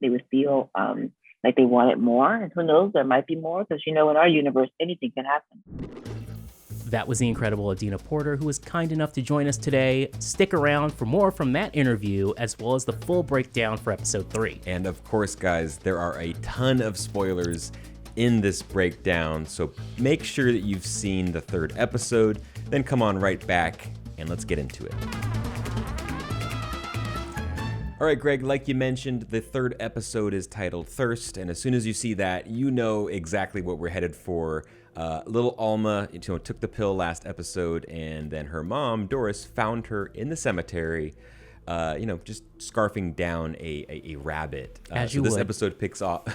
they would feel like they wanted more. And who knows, there might be more because, in our universe, anything can happen. That was the incredible Adina Porter, who was kind enough to join us today. Stick around for more from that interview, as well as the full breakdown for episode 3. And of course, guys, there are a ton of spoilers in this breakdown, so make sure that you've seen the 3rd episode, then come on right back and let's get into it. All right, Greg, like you mentioned, the 3rd episode is titled Thirst, and as soon as you see that, you know exactly what we're headed for. Little Alma, took the pill last episode, and then her mom, Doris, found her in the cemetery, just scarfing down a rabbit. This episode picks up,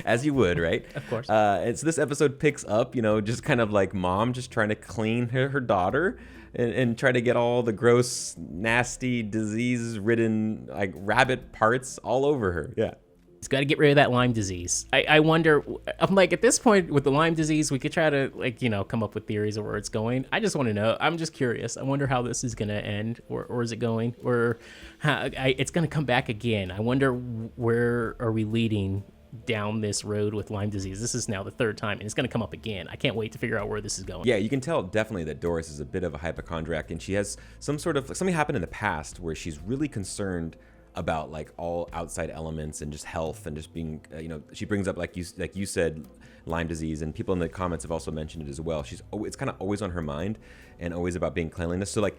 as you would, right? Of course. And so this episode picks up, just kind of like mom just trying to clean her daughter and try to get all the gross, nasty, disease-ridden, like rabbit parts all over her. Yeah. He's got to get rid of that Lyme disease. I wonder, I'm like, at this point with the Lyme disease, we could try to, come up with theories of where it's going. I just want to know. I'm just curious. I wonder how this is going to end, or is it going, or it's going to come back again. I wonder where are we leading down this road with Lyme disease. This is now the 3rd time, and it's going to come up again. I can't wait to figure out where this is going. Yeah, you can tell definitely that Doris is a bit of a hypochondriac, and she has something happened in the past where she's really concerned about like all outside elements and just health and just being, she brings up like you said, Lyme disease, and people in the comments have also mentioned it as well. It's kind of always on her mind and always about being cleanliness. So like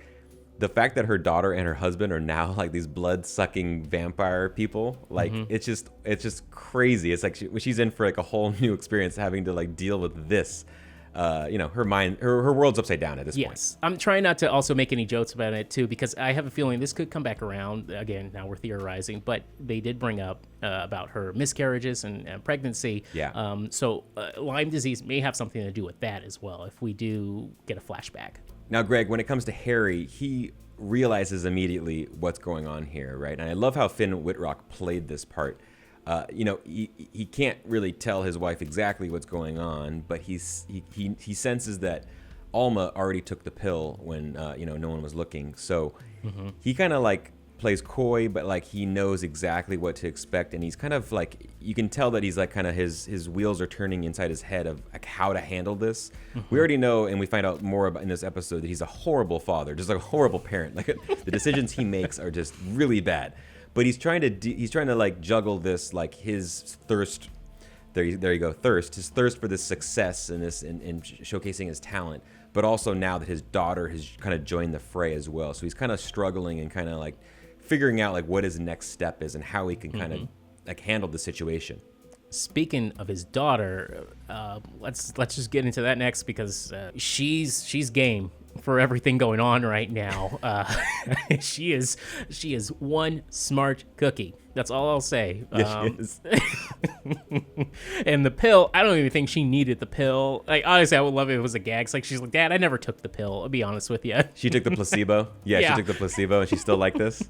the fact that her daughter and her husband are now like these blood-sucking vampire people, like it's just crazy. It's like she's in for like a whole new experience having to like deal with this. Her mind, her world's upside down at this point. Yes, I'm trying not to also make any jokes about it too, because I have a feeling this could come back around again. Now we're theorizing, but they did bring up about her miscarriages and pregnancy. Yeah. So Lyme disease may have something to do with that as well, if we do get a flashback. Now, Greg, when it comes to Harry, he realizes immediately what's going on here, right? And I love how Finn Wittrock played this part. He can't really tell his wife exactly what's going on, but he senses that Alma already took the pill when no one was looking. So he kind of like plays coy, but like he knows exactly what to expect, and he's kind of like, you can tell that he's like kind of his wheels are turning inside his head of like how to handle this. We already know, and we find out more about in this episode, that he's a horrible father, just like a horrible parent. Like the decisions he makes are just really bad. But he's trying to like juggle this, like his thirst. There you go, thirst. His thirst for this success and this and showcasing his talent. But also now that his daughter has kind of joined the fray as well, so he's kind of struggling and kind of like figuring out like what his next step is and how he can kind of like handle the situation. Speaking of his daughter, let's just get into that next, because she's game for everything going on right now. She is one smart cookie. That's all I'll say. Yes, she is. And the pill, I don't even think she needed the pill. Like, honestly, I would love it if it was a gag. It's like, she's like, Dad, I never took the pill. I'll be honest with you. She took the placebo. Yeah, she took the placebo, and she's still like this.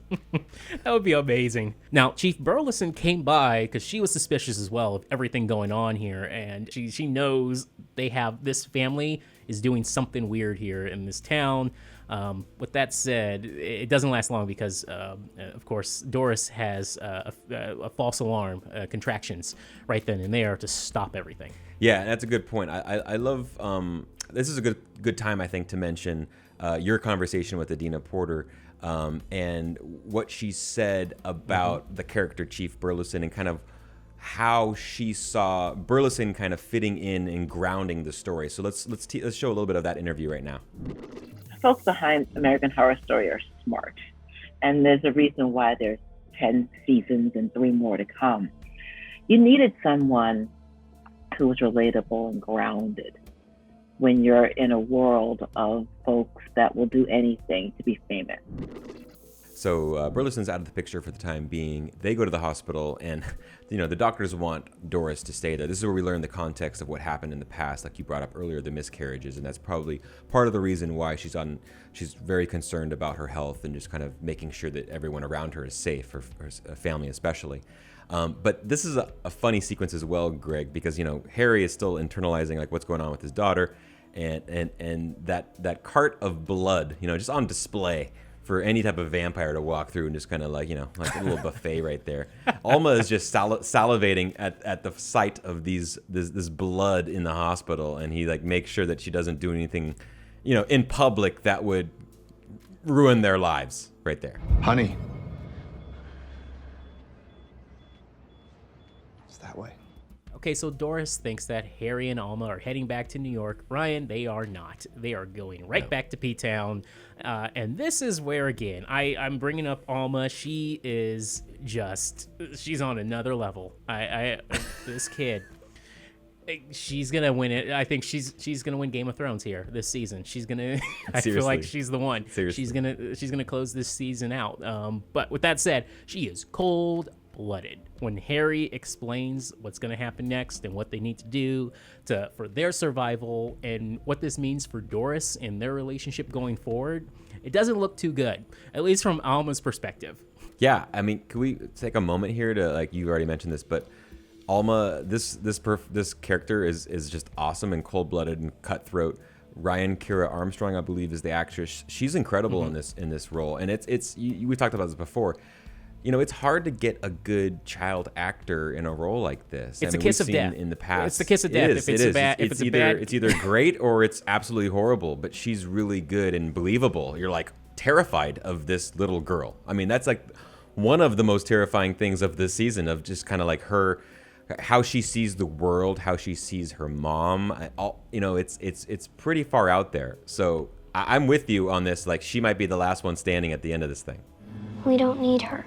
That would be amazing. Now, Chief Burleson came by because she was suspicious as well of everything going on here, and she knows this family is doing something weird here in this town. With that said, it doesn't last long because, of course, Doris has a false alarm, contractions right then and there to stop everything. Yeah, that's a good point. I love, this is a good time, I think, to mention your conversation with Adina Porter and what she said about the character Chief Burleson and kind of how she saw Burleson kind of fitting in and grounding the story. So let's show a little bit of that interview right now. Folks behind American Horror Story are smart, and there's a reason why there's 10 seasons and 3 more to come. You needed someone who was relatable and grounded when you're in a world of folks that will do anything to be famous. So Burleson's out of the picture for the time being. They go to the hospital, and the doctors want Doris to stay there. This is where we learn the context of what happened in the past, like you brought up earlier, the miscarriages, and that's probably part of the reason why she's very concerned about her health and just kind of making sure that everyone around her is safe, her family especially. But this is a funny sequence as well, Greg, because Harry is still internalizing like what's going on with his daughter, and that cart of blood, just on display. for any type of vampire to walk through and just kind of like, like a little buffet right there. Alma is just salivating at the sight of this blood in the hospital, and he like makes sure that she doesn't do anything, in public that would ruin their lives right there. Honey. It's that way. Okay, so Doris thinks that Harry and Alma are heading back to New York. Ryan, they are not. They are going right back to P-Town. And this is where, again, I'm bringing up Alma. She is she's on another level. This kid, she's going to win it. I think she's going to win Game of Thrones here this season. She's going to, I feel like she's the one. Seriously. She's going to close this season out. But with that said, she is cold-blooded. When Harry explains what's going to happen next and what they need to do for their survival and what this means for Doris and their relationship going forward, it doesn't look too good, at least from Alma's perspective. Yeah, I mean, can we take a moment here to, like, you already mentioned this, but Alma, this character is just awesome and cold-blooded and cutthroat. Ryan Kira Armstrong, I believe, is the actress. She's incredible in this role, and we talked about this before. It's hard to get a good child actor in a role like this. It's a kiss of death in the past. It's the kiss of death. It's either great or it's absolutely horrible. But she's really good and believable. You're like terrified of this little girl. I mean, that's like one of the most terrifying things of this season, of just kind of like how she sees the world, how she sees her mom. It's pretty far out there. So I'm with you on this. Like, she might be the last one standing at the end of this thing. We don't need her.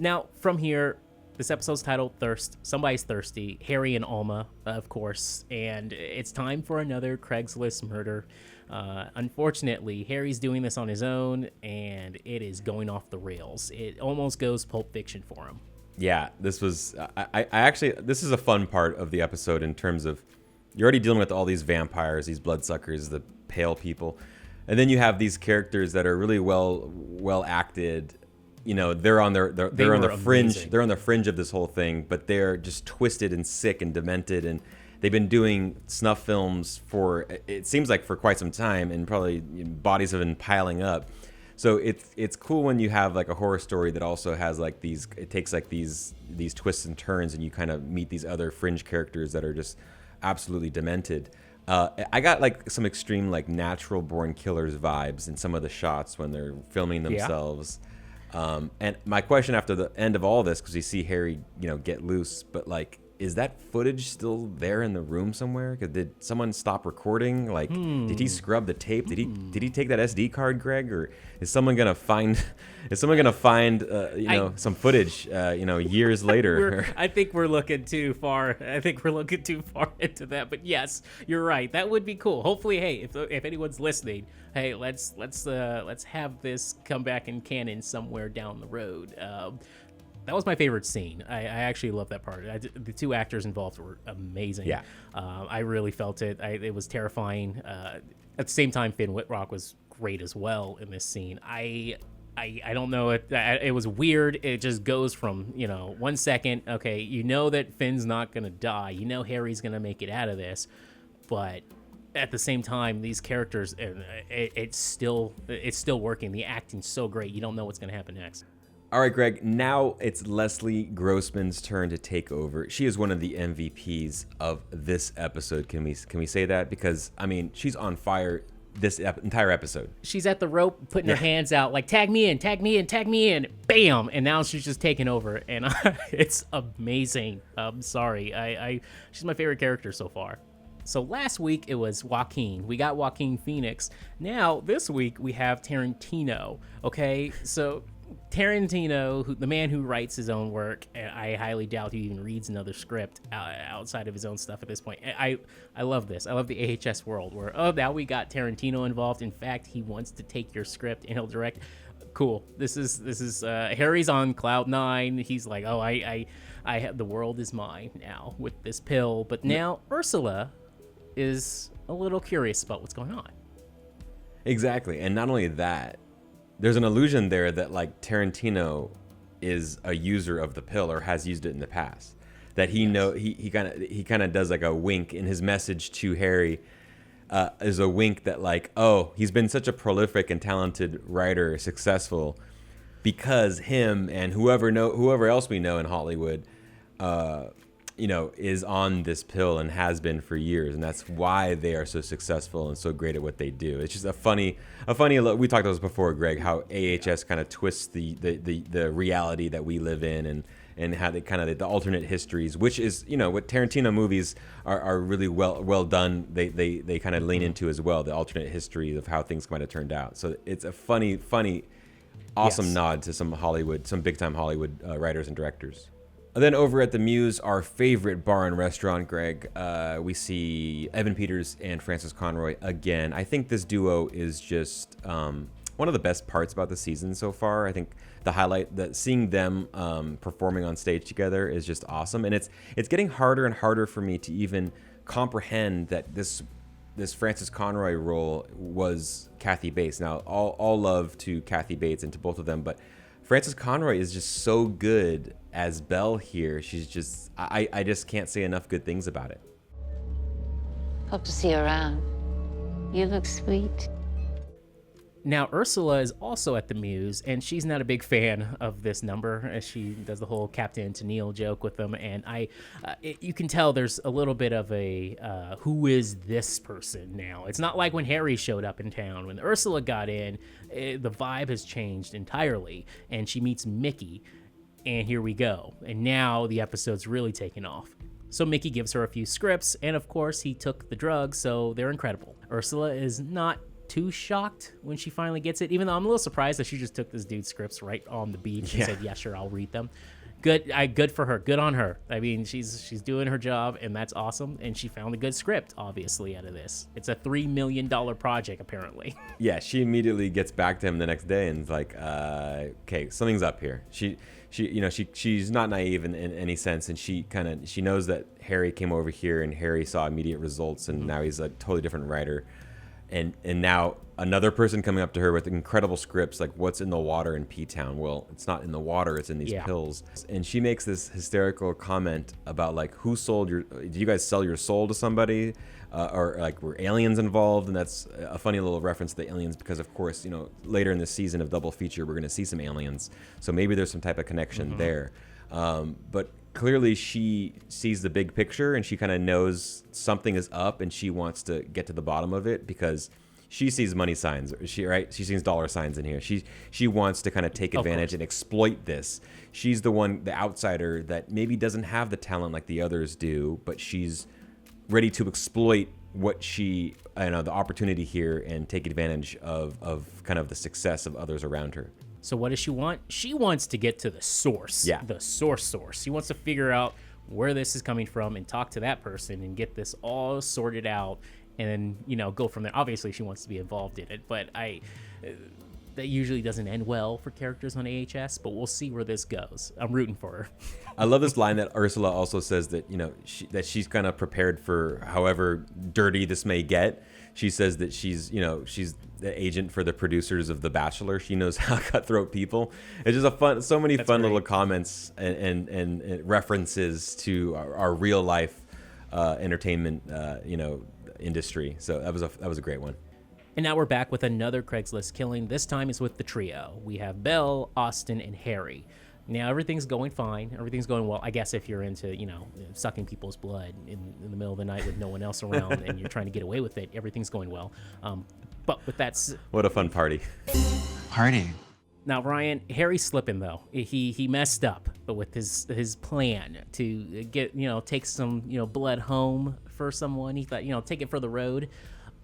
Now, from here, this episode's titled Thirst. Somebody's thirsty. Harry and Alma, of course. And it's time for another Craigslist murder. Unfortunately, Harry's doing this on his own, and it is going off the rails. It almost goes Pulp Fiction for him. Yeah, this was... I actually... This is a fun part of the episode in terms of... You're already dealing with all these vampires, these bloodsuckers, the pale people. And then you have these characters that are really well acted. They're on the fringe. Amazing. They're on the fringe of this whole thing, but they're just twisted and sick and demented, and they've been doing snuff films for, it seems like, for quite some time, and probably bodies have been piling up. So it's cool when you have like a horror story that also has like these. It takes like these twists and turns, and you kind of meet these other fringe characters that are just absolutely demented. I got like some extreme like Natural Born Killers vibes in some of the shots when they're filming themselves. Yeah. And my question after the end of all this, because you see Harry, get loose, but like, is that footage still there in the room somewhere? Did someone stop recording? Like, did he scrub the tape? Did he take that SD card, Greg? Or is someone gonna find? Some footage? Years later. I think we're looking too far. Into that. But yes, you're right. That would be cool. Hopefully, hey, if anyone's listening, hey, let's have this come back in canon somewhere down the road. That was my favorite scene. I actually love that part. The two actors involved were amazing. Yeah. I really felt it. It was terrifying. At the same time, Finn Wittrock was great as well in this scene. I don't know. It was weird. It just goes from, 1 second, okay, that Finn's not going to die. Harry's going to make it out of this. But at the same time, these characters, it's still working. The acting's so great. You don't know what's going to happen next. All right, Greg, now it's Leslie Grossman's turn to take over. She is one of the MVPs of this episode. Can we say that? Because, I mean, she's on fire this entire episode. She's at the rope, putting her hands out, like, tag me in, bam! And now she's just taking over, and it's amazing. I'm sorry. She's my favorite character so far. So last week it was Joaquin. We got Joaquin Phoenix. Now, this week we have Tarantino. Okay, so... Tarantino, the man who writes his own work, and I highly doubt he even reads another script outside of his own stuff at this point. I love this. I love the AHS world where, now we got Tarantino involved. In fact, he wants to take your script and he'll direct. Cool. This is Harry's on cloud nine. He's like, I have, the world is mine now with this pill. But now Ursula is a little curious about what's going on. Exactly. And not only that, there's an illusion there that like Tarantino is a user of the pill or has used it in the past. That he kind of does like a wink in his message to Harry. is a wink that like, oh, he's been such a prolific and talented writer, successful, because him and whoever else we know in Hollywood, is on this pill and has been for years, and that's why they are so successful and so great at what they do. It's just a funny. We talked about this before, Greg, how AHS kind of twists the reality that we live in, and how they kind of the alternate histories, which is what Tarantino movies are really well done. They kind of lean into as well, the alternate history of how things might have turned out. So it's a funny, awesome nod to some big time Hollywood writers and directors. And then over at the Muse, our favorite bar and restaurant, Greg, we see Evan Peters and Frances Conroy again. I think this duo is just one of the best parts about the season so far. I think the highlight, that seeing them performing on stage together is just awesome. And it's getting harder and harder for me to even comprehend that this Frances Conroy role was Kathy Bates. Now, all love to Kathy Bates and to both of them, but Frances Conroy is just so good as Belle here. She's just, I just can't say enough good things about it. Hope to see you around. You look sweet. Now, Ursula is also at the Muse, and she's not a big fan of this number, as she does the whole Captain Tennille joke with them. And you can tell there's a little bit of a who is this person now? It's not like when Harry showed up in town. When Ursula got in, the vibe has changed entirely, and she meets Mickey, and here we go. And now the episode's really taken off. So Mickey gives her a few scripts, and of course he took the drugs, so they're incredible. Ursula is not too shocked when she finally gets it, even though I'm a little surprised that she just took this dude's scripts right on the beach and said, yeah, sure, I'll read them. Good for her. Good on her. I mean, she's doing her job, and that's awesome. And she found a good script, obviously, out of this. It's a $3 million project, apparently. Yeah, she immediately gets back to him the next day and is like, okay, something's up here. She's not naive in any sense, and she knows that Harry came over here and Harry saw immediate results, and now he's a totally different writer. And now another person coming up to her with incredible scripts, like what's in the water in P-Town? Well, it's not in the water, it's in these pills. And she makes this hysterical comment about like, did you guys sell your soul to somebody? Or like, were aliens involved? And that's a funny little reference to the aliens because, of course, later in this season of Double Feature, we're going to see some aliens. So maybe there's some type of connection there. But clearly she sees the big picture and she kind of knows something is up and she wants to get to the bottom of it because she sees money signs. She sees dollar signs in here. She wants to kind of take advantage and exploit this. She's the outsider that maybe doesn't have the talent like the others do, but she's ready to exploit the opportunity here and take advantage of kind of the success of others around her. So what does she want? She wants to get to the source. Yeah. The source. She wants to figure out where this is coming from and talk to that person and get this all sorted out and then, go from there. Obviously, she wants to be involved in it, but that usually doesn't end well for characters on AHS, but we'll see where this goes. I'm rooting for her. I love this line that Ursula also says that, that she's kind of prepared for however dirty this may get. She says that she's the agent for the producers of The Bachelor. She knows how to cutthroat people. It's just so many fun little comments and references to our real life entertainment, industry. So that was a great one. And now we're back with another Craigslist killing. This time is with the trio. We have Belle, Austin, and Harry. Now, everything's going fine. Everything's going well. I guess if you're into, sucking people's blood in the middle of the night with no one else around and you're trying to get away with it, everything's going well. But with that... What a fun party. Party. Now, Ryan, Harry's slipping, though. He messed up with his plan to get, take some, blood home for someone. He thought, take it for the road.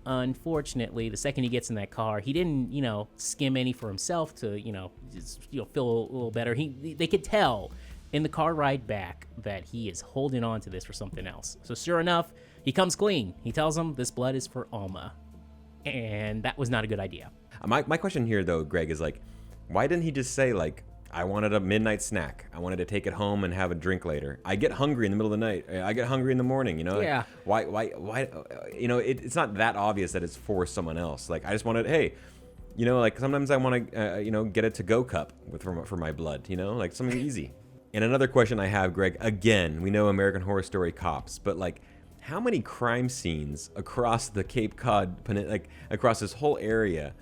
Unfortunately, the second he gets in that car, he didn't, skim any for himself to, just, feel a little better. They could tell in the car ride back that he is holding on to this for something else. So sure enough, he comes clean. He tells them this blood is for Alma. And that was not a good idea. My question here, though, Greg, is like, why didn't he just say, like, I wanted a midnight snack. I wanted to take it home and have a drink later. I get hungry in the middle of the night. I get hungry in the morning, Yeah. Why, it's not that obvious that it's for someone else. Like, I just wanted, hey, like sometimes I want to, get a to-go cup for my blood, like something easy. And another question I have, Greg, again, we know American Horror Story cops, but like, how many crime scenes across the Cape Cod, like across this whole area,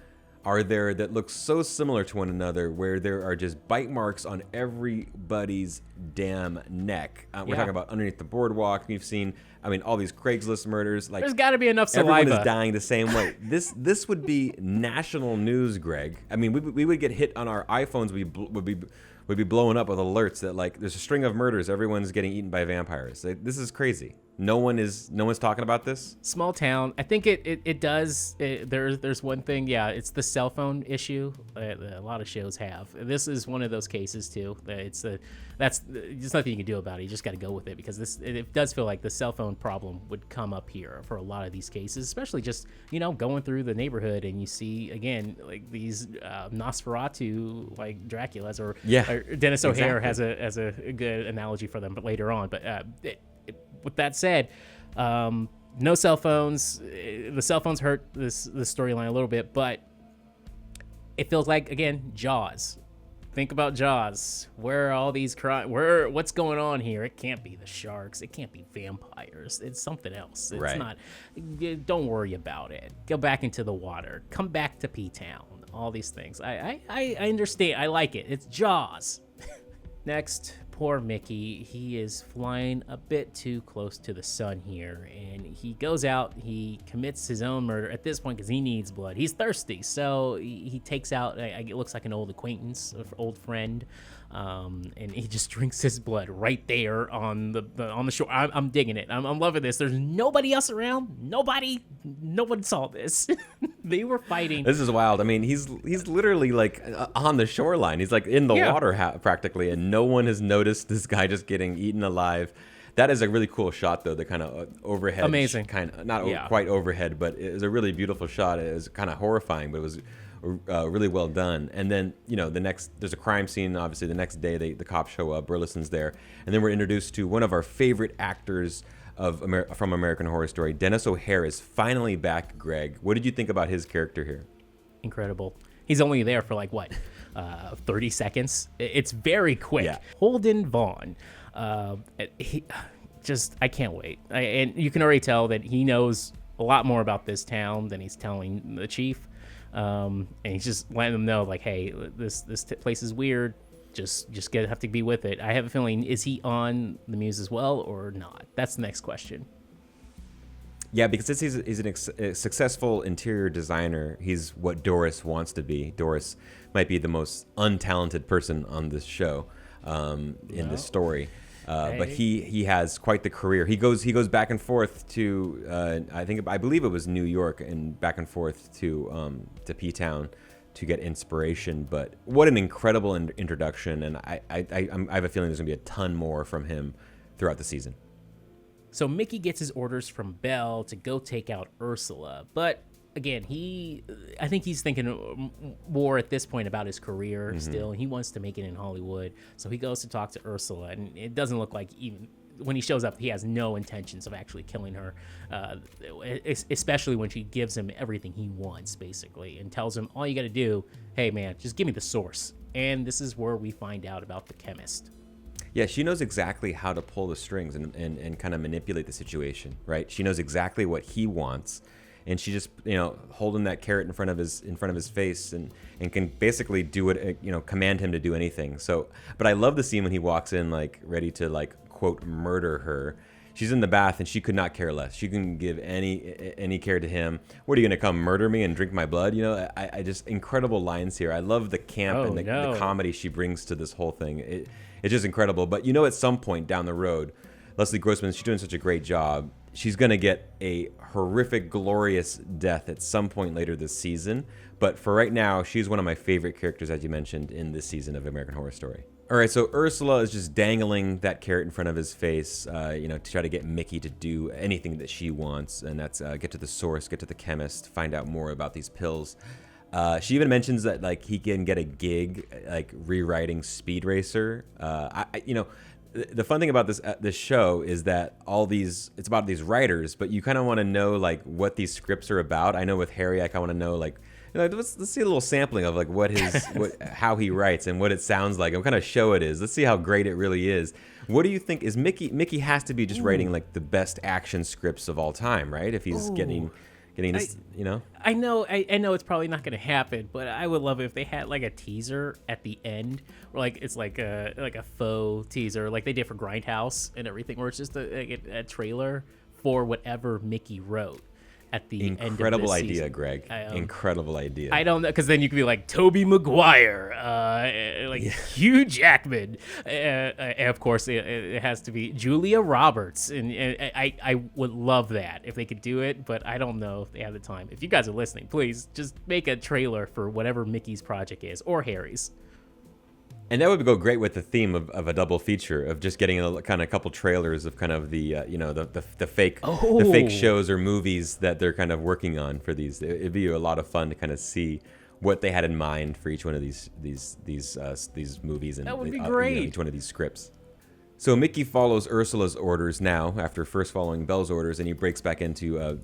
are there that look so similar to one another, where there are just bite marks on everybody's damn neck? We're talking about underneath the boardwalk. We've seen, I mean, all these Craigslist murders. Like, there's got to be enough saliva. Everyone is dying the same way. This would be national news, Greg. I mean, we would get hit on our iPhones. We would be blowing up with alerts that, like, there's a string of murders. Everyone's getting eaten by vampires. Like, this is crazy. No one's talking about this. Small town. I think it does. There's one thing. Yeah, it's the cell phone issue. A lot of shows have. This is one of those cases too. There's nothing you can do about it. You just got to go with it, because it does feel like the cell phone problem would come up here for a lot of these cases, especially just going through the neighborhood, and you see again like these Nosferatu, like Dracula's, or Dennis O'Hare has a good analogy for them, but later on. But with that said, no cell phones. The cell phones hurt the storyline a little bit, but it feels like, again, Jaws. Think about Jaws. Where are all these what's going on here? It can't be the sharks. It can't be vampires. It's something else. It's not. Don't worry about it. Go back into the water. Come back to P-Town. All these things. I understand. I like it. It's Jaws. Next, poor Mickey. He is flying a bit too close to the sun here, and he goes out. He commits his own murder at this point because he needs blood. He's thirsty, so he takes out. It looks like an old acquaintance, old friend, and he just drinks his blood right there on the shore. I'm digging it. I'm loving this. There's nobody else around. No one saw this. They were fighting. This is wild. I mean, he's literally like on the shoreline. He's like in the water practically, and no one has noticed this guy just getting eaten alive. That is a really cool shot, though. The kind of overhead, amazing, kind of not quite overhead, but it was a really beautiful shot. It was kind of horrifying, but it was really well done. And then there's a crime scene. Obviously, the next day the cops show up. Burleson's there, and then we're introduced to one of our favorite actors from American Horror Story. Dennis O'Hare is finally back. Greg, what did you think about his character here? Incredible. He's only there for 30 seconds. It's very quick. Yeah. Holden Vaughn. I can't wait. And you can already tell that he knows a lot more about this town than he's telling the chief. And he's just letting them know, like, hey, this place is weird. Just have to be with it. I have a feeling, is he on the muse as well or not? That's the next question. Yeah, because he's a successful interior designer. He's what Doris wants to be. Doris might be the most untalented person on this show, in this story. But he has quite the career. He goes back and forth to I believe it was New York, and back and forth to P-Town to get inspiration. But what an incredible introduction, and I have a feeling there's gonna be a ton more from him throughout the season. So Mickey gets his orders from Belle to go take out Ursula, but again, I think he's thinking more at this point about his career still, and he wants to make it in Hollywood. So he goes to talk to Ursula, and it doesn't look like, even when he shows up, he has no intentions of actually killing her, especially when she gives him everything he wants, basically, and tells him, all you got to do, hey, man, just give me the source. And this is where we find out about the chemist. Yeah, she knows exactly how to pull the strings and kind of manipulate the situation, right? She knows exactly what he wants. And she just, holding that carrot in front of his face, and can basically do it, command him to do anything. So, but I love the scene when he walks in, like, ready to, like, quote, murder her. She's in the bath, and she could not care less. She couldn't give any care to him. What, are you gonna come murder me and drink my blood? I just, incredible lines here. I love the camp and the comedy she brings to this whole thing. It's just incredible. But at some point down the road, Leslie Grossman, she's doing such a great job. She's going to get a horrific, glorious death at some point later this season. But for right now, she's one of my favorite characters, as you mentioned, in this season of American Horror Story. All right, so Ursula is just dangling that carrot in front of his face, to try to get Mickey to do anything that she wants. And that's get to the source, get to the chemist, find out more about these pills. She even mentions that, like, he can get a gig, like, rewriting Speed Racer. The fun thing about this show is that it's about these writers, but you kind of want to know, like, what these scripts are about. I know with Harry, I kind of want to know, like, let's see a little sampling of like how he writes and what it sounds like and what kind of show it is. Let's see how great it really is. What do you think is Mickey has to be just writing like the best action scripts of all time, right? If he's getting this, I know it's probably not going to happen, but I would love it if they had like a teaser at the end, or like it's like a faux teaser, like they did for Grindhouse and everything, where it's just a trailer for whatever Mickey wrote at the end of incredible this idea, season. Greg. Incredible idea. I don't know, because then you could be like Tobey Maguire, Hugh Jackman, and of course it has to be Julia Roberts, and I would love that if they could do it, but I don't know if they have the time. If you guys are listening, please just make a trailer for whatever Mickey's project is, or Harry's. And that would go great with the theme of a double feature of just getting a couple trailers of kind of the the fake shows or movies that they're kind of working on for these. It'd be a lot of fun to kind of see what they had in mind for each one of these movies and that would be great. Each one of these scripts. So Mickey follows Ursula's orders now after first following Belle's orders, and he breaks back into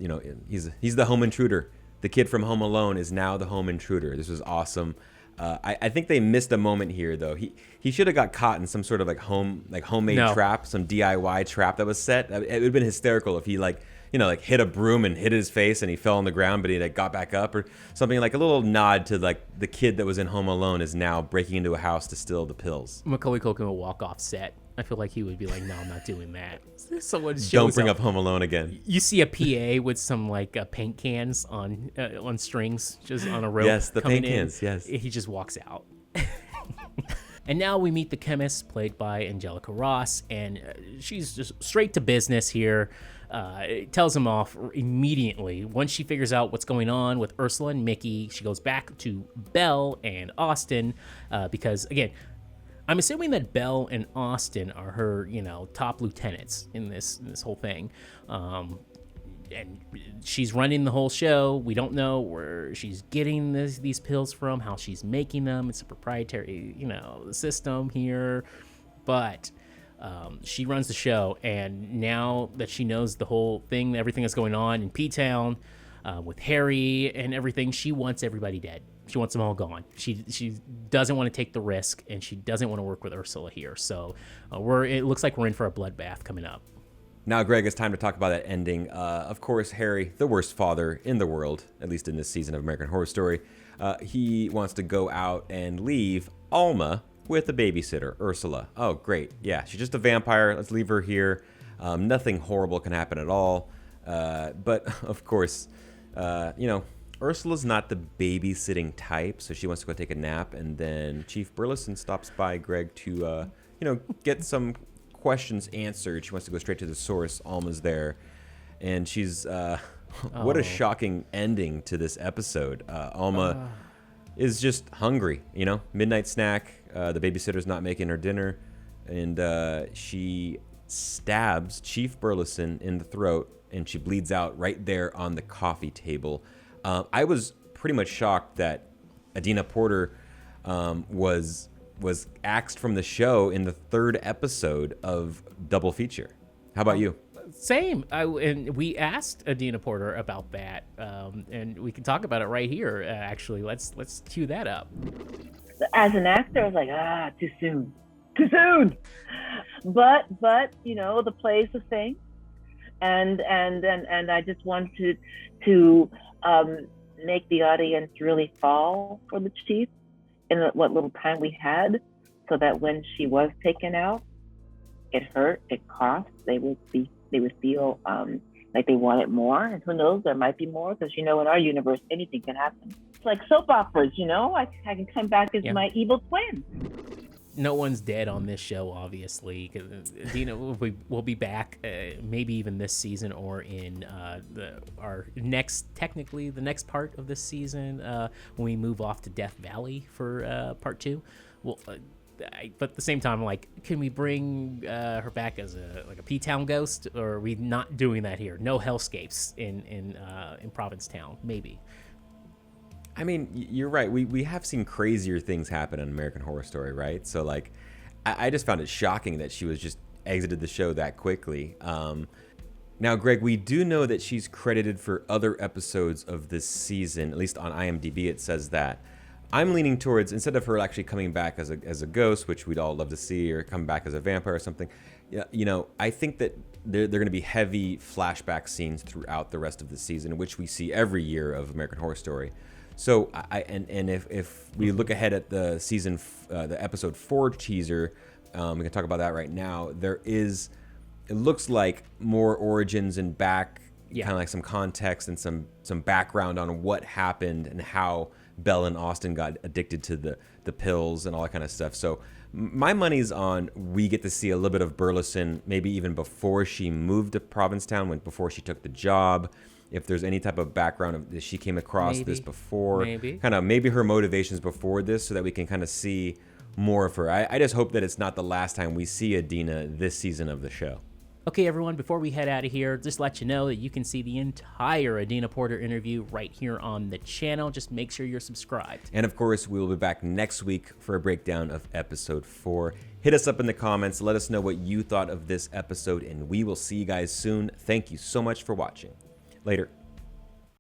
he's the home intruder. The kid from Home Alone is now the home intruder. This was awesome. I think they missed a moment here, though. He should have got caught in some sort of homemade trap, some DIY trap that was set. It would have been hysterical if he hit a broom and hit his face and he fell on the ground, but he got back up or something, like a little nod to like the kid that was in Home Alone is now breaking into a house to steal the pills. Macaulay Culkin will walk off set. I feel like he would be like, "No, I'm not doing that." Someone don't bring up Home Alone again. You see a PA with some like paint cans on strings, just on a rope. Yes, the paint in. cans. Yes, he just walks out. And now we meet the chemist, played by Angelica Ross, and she's just straight to business here. Tells him off immediately. Once she figures out what's going on with Ursula and Mickey, she goes back to Belle and Austin because, again, I'm assuming that Belle and Austin are her, top lieutenants in this whole thing. And she's running the whole show. We don't know where she's getting these pills from, how she's making them. It's a proprietary, system here. But she runs the show, and now that she knows the whole thing, everything that's going on in P-Town with Harry and everything, she wants everybody dead. She wants them all gone. She doesn't want to take the risk, and she doesn't want to work with Ursula here. So it looks like we're in for a bloodbath coming up. Now, Greg, it's time to talk about that ending. Of course, Harry, the worst father in the world, at least in this season of American Horror Story, he wants to go out and leave Alma with a babysitter, Ursula. Oh, great. Yeah, she's just a vampire. Let's leave her here. Nothing horrible can happen at all. But, of course, Ursula's not the babysitting type, so she wants to go take a nap. And then Chief Burleson stops by Greg to, get some questions answered. She wants to go straight to the source. Alma's there. And she's, what a shocking ending to this episode. Alma is just hungry, midnight snack. The babysitter's not making her dinner. And she stabs Chief Burleson in the throat, and she bleeds out right there on the coffee table. I was pretty much shocked that Adina Porter was axed from the show in the third episode of Double Feature. How about you? Same. And we asked Adina Porter about that, and we can talk about it right here. Actually, let's cue that up. As an actor, I was like, too soon. But the play is the same, and I just wanted to make the audience really fall for the chief in what little time we had, so that when she was taken out, it hurt, it cost. They would feel like they wanted more, and who knows, there might be more, because in our universe anything can happen. It's like soap operas, I can come back as my evil twin. No one's dead on this show, obviously, because Adina will be back maybe even this season, or in the next part of this season when we move off to Death Valley for part 2. Well, but at the same time, can we bring her back as a P-Town ghost, or are we not doing that here? No hellscapes in Provincetown, maybe. I mean, you're right. We have seen crazier things happen on American Horror Story, right? So, I just found it shocking that she was just exited the show that quickly. Now, Greg, we do know that she's credited for other episodes of this season. At least on IMDb, it says that. I'm leaning towards, instead of her actually coming back as a ghost, which we'd all love to see, or come back as a vampire or something, I think that they're going to be heavy flashback scenes throughout the rest of the season, which we see every year of American Horror Story. So, if we look ahead at the the episode 4 teaser, we can talk about that right now. It looks like more origins and kind of like some context and some background on what happened and how Belle and Austin got addicted to the pills and all that kind of stuff. So my money's on we get to see a little bit of Burleson, maybe even before she moved to Provincetown, before she took the job. If there's any type of background of this, she came across this before, maybe her motivations before this, so that we can kind of see more of her. I just hope that it's not the last time we see Adina this season of the show. Okay, everyone, before we head out of here, just let you know that you can see the entire Adina Porter interview right here on the channel. Just make sure you're subscribed. And of course, we will be back next week for a breakdown of episode 4. Hit us up in the comments. Let us know what you thought of this episode, and we will see you guys soon. Thank you so much for watching. Later.